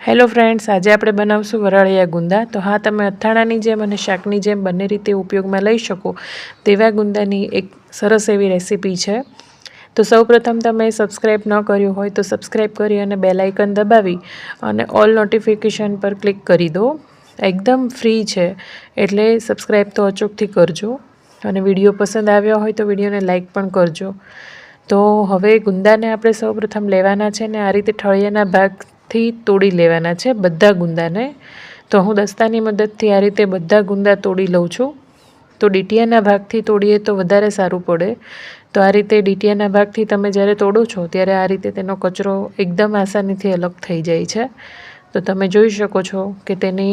Hello friends, આજે આપણે બનાવશું વરાળિયા ગુંદા। તો હા, તમે અથાણાની જેમ અને શાકની જેમ બંને રીતે ઉપયોગમાં લઈ શકો તેવા ગુંદાની એક સરસ એવી રેસીપી છે। તો સૌપ્રથમ તમે સબસ્ક્રાઈબ ન કર્યું હોય તો સબસ્ક્રાઈબ કરી અને બેલ આઇકન દબાવી અને ઓલ નોટિફિકેશન પર ક્લિક કરી દો। એકદમ ફ્રી છે એટલે સબસ્ક્રાઈબ તો અચૂકથી કરજો અને વિડીયો પસંદ આવ્યો હોય તો વિડીયોને લાઇક પણ કરજો। તો હવે ગુંદાને આપણે સૌપ્રથમ લેવાના છે ને આ રીતે ઠળિયાના ભાગથી તોડી લેવાના છે બધા ગુંદાને। તો હું દસ્તાની મદદથી આ રીતે બધા ગુંદા તોડી લઉં છું। તો ડીટીયાના ભાગથી તોડીએ તો વધારે સારું પડે। તો આ રીતે ડીટીયાના ભાગથી તમે જ્યારે તોડો છો ત્યારે આ રીતે તેનો કચરો એકદમ આસાનીથી અલગ થઈ જાય છે। તો તમે જોઈ શકો છો કે તેની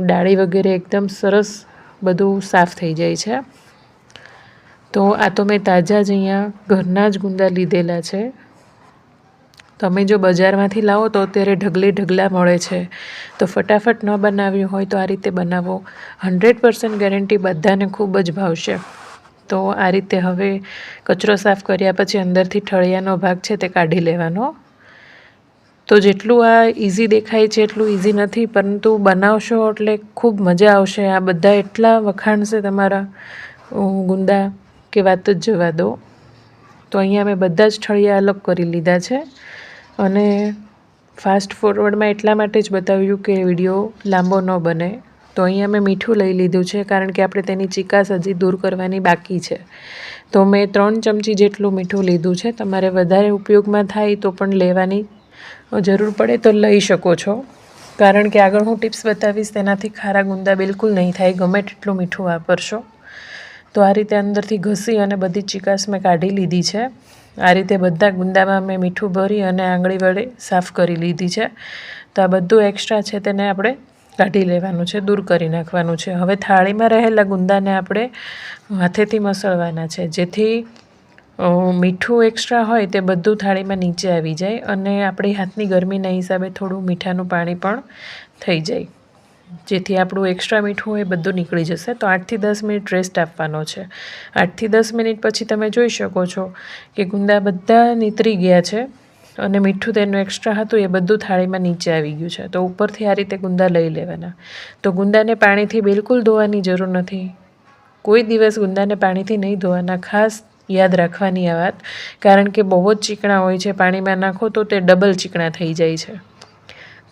ડાળી વગેરે એકદમ સરસ બધું સાફ થઈ જાય છે। તો આ તો મેં તાજા જ અહીંયા ઘરના જ ગુંદા લીધેલા છે। તમે જો બજારમાંથી લાવો તો અત્યારે ઢગલા મળે છે, તો ફટાફટ ન બનાવ્યું હોય તો આ રીતે બનાવો। 100% ગેરંટી બધાને ખૂબ જ ભાવશે। તો આ રીતે હવે કચરો સાફ કર્યા પછી અંદરથી ઠળિયાનો ભાગ છે તે કાઢી લેવાનો। તો જેટલું આ ઇઝી દેખાય છે એટલું ઇઝી નથી, પરંતુ બનાવશો એટલે ખૂબ મજા આવશે। આ બધા એટલા વખાણશે તમારા ગુંદા કે વાત જ જવા દો। તો અહીંયા મેં બધા જ ઠળિયા અલગ કરી લીધા છે અને ફાસ્ટ ફોરવર્ડમાં એટલા માટે જ બતાવ્યું કે વિડીયો લાંબો ન બને। તો અહીંયા મેં મીઠું લઈ લીધું છે કારણ કે આપણે તેની ચીકાશ હજી દૂર કરવાની બાકી છે। તો મેં 3 ચમચી જેટલું મીઠું લીધું છે। તમારે વધારે ઉપયોગમાં થાય તો પણ લેવાની જરૂર પડે તો લઈ શકો છો, કારણ કે આગળ હું ટિપ્સ બતાવીશ તેનાથી ખારા ગુંદા બિલકુલ નહીં થાય ગમે તેટલું મીઠું વાપરશો। તો આ રીતે અંદરથી ઘસી અને બધી ચીકાશ મેં કાઢી લીધી છે। આ રીતે બધા ગુંદામાં મેં મીઠું ભરી અને આંગળી વડે સાફ કરી લીધી છે। તો આ બધું એક્સ્ટ્રા છે તેને આપણે કાઢી લેવાનું છે, દૂર કરી નાખવાનું છે। હવે થાળીમાં રહેલા ગુંદાને આપણે હાથેથી મસળવાના છે, જેથી મીઠું એક્સ્ટ્રા હોય તે બધું થાળીમાં નીચે આવી જાય અને આપણી હાથની ગરમીના હિસાબે થોડું મીઠાનું પાણી પણ થઈ જાય, જેથી આપણું એક્સ્ટ્રા મીઠું એ બધું નીકળી જશે। તો 8 થી 10 મિનિટ રેસ્ટ આપવાનો છે। 8 થી 10 મિનિટ પછી તમે જોઈ શકો છો કે ગુંદા બધા નીતરી ગયા છે અને મીઠું તેનું એક્સ્ટ્રા હતું એ બધું થાળીમાં નીચે આવી ગયું છે। તો ઉપરથી આ રીતે ગુંદા લઈ લેવાના। તો ગુંદાને પાણીથી બિલકુલ ધોવાની જરૂર નથી, કોઈ દિવસ ગુંદાને પાણીથી નહીં ધોવાના। ખાસ યાદ રાખવાની આ વાત, કારણ કે બહુ જ ચીકણા હોય છે, પાણીમાં નાખો તો તે ડબલ ચીકણા થઈ જાય છે।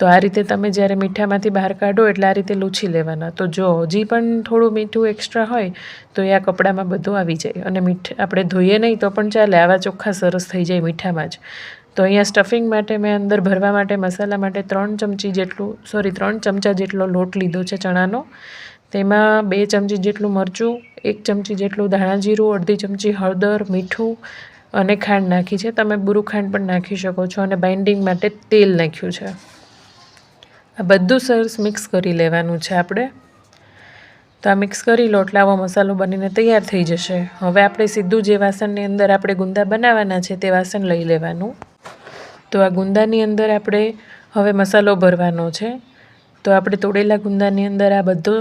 તો આ રીતે તમે જ્યારે મીઠામાંથી બહાર કાઢો એટલે આ રીતે લૂછી લેવાના। તો જો હજી પણ થોડું મીઠું એક્સ્ટ્રા હોય તો એ આ કપડામાં બધું આવી જાય અને આપણે ધોઈએ નહીં તો પણ ચાલે, આવા ચોખ્ખા સરસ થઈ જાય મીઠામાં જ। તો અહીંયા સ્ટફિંગ માટે મેં અંદર ભરવા માટે મસાલા માટે 3 ચમચા જેટલો લોટ લીધો છે ચણાનો। તેમાં 2 ચમચી જેટલું મરચું, 1 ચમચી જેટલું ધાણા જીરું, અડધી ચમચી હળદર, મીઠું અને ખાંડ નાખી છે। તમે બુરું ખાંડ પણ નાખી શકો છો અને બાઇન્ડિંગ માટે તેલ નાખ્યું છે। આ બધું સરસ મિક્સ કરી લેવાનું છે આપણે। તો આ મિક્સ કરી લો એટલે આવો મસાલો બનીને તૈયાર થઈ જશે। હવે આપણે સીધું જે વાસણની અંદર આપણે ગુંદા બનાવવાના છે તે વાસણ લઈ લેવાનું। તો આ ગુંદાની અંદર આપણે હવે મસાલો ભરવાનો છે। તો આપણે તોડેલા ગુંદાની અંદર આ બધો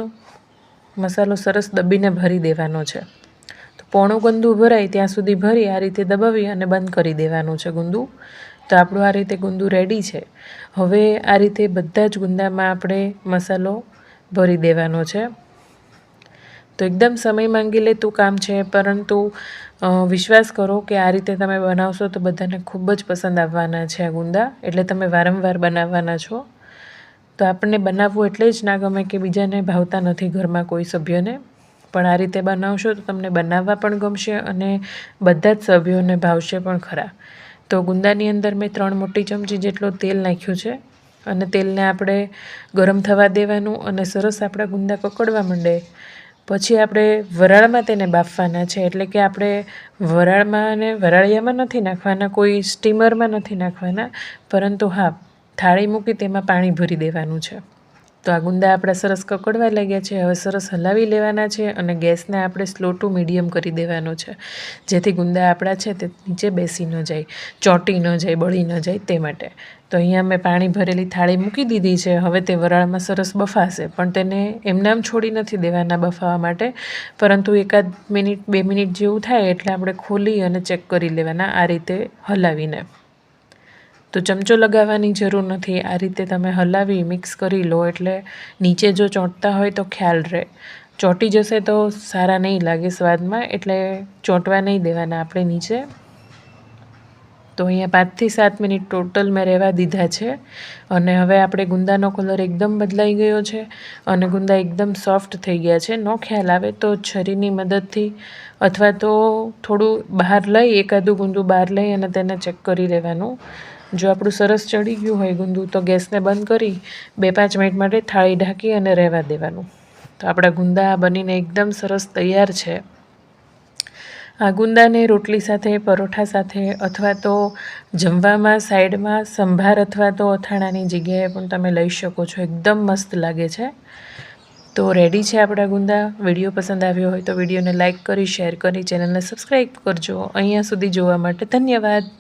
મસાલો સરસ દબીને ભરી દેવાનો છે। તો પોણું ગુંદું ભરાય ત્યાં સુધી ભરી આ રીતે દબાવી અને બંધ કરી દેવાનું છે ગુંદું। તો આપણું આ રીતે ગુંદું રેડી છે। હવે આ રીતે બધા જ ગુંદામાં આપણે મસાલો ભરી દેવાનો છે। તો એકદમ સમય માંગી લેતું કામ છે, પરંતુ વિશ્વાસ કરો કે આ રીતે તમે બનાવશો તો બધાને ખૂબ જ પસંદ આવવાના છે આ ગુંદા, એટલે તમે વારંવાર બનાવવાના છો। તો આપણને બનાવવું એટલે જ ના ગમે કે બીજાને ભાવતા નથી ઘરમાં કોઈ સભ્યને, પણ આ રીતે બનાવશો તો તમને બનાવવા પણ ગમશે અને બધા જ સભ્યોને ભાવશે પણ ખરા। તો ગુંદાની અંદર મેં 3 મોટી ચમચી જેટલું તેલ નાખ્યું છે અને તેલને આપણે ગરમ થવા દેવાનું અને સરસ આપણા ગુંદા કકડવા માંડે પછી આપણે વરાળમાં તેને બાફવાના છે। એટલે કે આપણે વરાળમાં અને વરાળિયામાં નથી નાખવાના, કોઈ સ્ટીમરમાં નથી નાખવાના, પરંતુ હા, થાળી મૂકી તેમાં પાણી ભરી દેવાનું છે। તો આ ગુંદા આપણા સરસ કકડવા લાગ્યા છે। હવે સરસ હલાવી લેવાના છે અને ગેસને આપણે સ્લો ટુ મીડિયમ કરી દેવાનો છે, જેથી ગુંદા આપણા છે તે નીચે બેસી ન જાય, ચોંટી ન જાય, બળી ન જાય તે માટે। તો અહીંયા મેં પાણી ભરેલી થાળી મૂકી દીધી છે। હવે તે વરાળમાં સરસ બફાશે, પણ તેને એમનામ છોડી નથી દેવાના બફાવા માટે, પરંતુ 1 મિનિટ 2 મિનિટ જેવું થાય એટલે આપણે ખોલી અને ચેક કરી લેવાના આ રીતે હલાવીને। તો તો ચમચો લગાવવાની જરૂર નથી, આ રીતે તમે હલાવી મિક્સ કરી લો એટલે નીચે જો ચોંટતા હોય તો ખ્યાલ રહે. ચોંટી જશે તો સારા નહીં લાગે સ્વાદમાં, એટલે ચોંટવા નહીં દેવાના આપણે નીચે. તો અહીંયા 5 થી 7 મિનિટ ટોટલ મેં રહેવા દીધા છે અને હવે આપણે ગુંદાનો કલર એકદમ બદલાઈ ગયો છે અને ગુંદા એકદમ સોફ્ટ થઈ ગયા છે. નો ખ્યાલ આવે તો છરીની મદદથી અથવા તો થોડું બહાર લઈ એકાદું ગુંદું બહાર લઈ અને તેને ચેક કરી લેવાનું. જો આપણું સરસ ચડી ગયું હોય ગુંદું તો ગેસને બંધ કરી 2-5 મિનિટ માટે થાળી ઢાંકી અને રહેવા દેવાનું. તો આપણા ગુંદા બનીને એકદમ સરસ તૈયાર છે. આ ગુંદાને રોટલી સાથે, પરોઠા સાથે અથવા તો જમવામાં સાઈડમાં સંભાર અથવા તો અથાણાની જગ્યાએ પણ તમે લઈ શકો છો. એકદમ મસ્ત લાગે છે. તો રેડી છે આપણા ગુંદા. વિડીયો પસંદ આવ્યો હોય તો વિડીયોને લાઇક કરી, શેર કરી, ચેનલને સબસ્ક્રાઈબ કરજો. અહીંયા સુધી જોવા માટે ધન્યવાદ.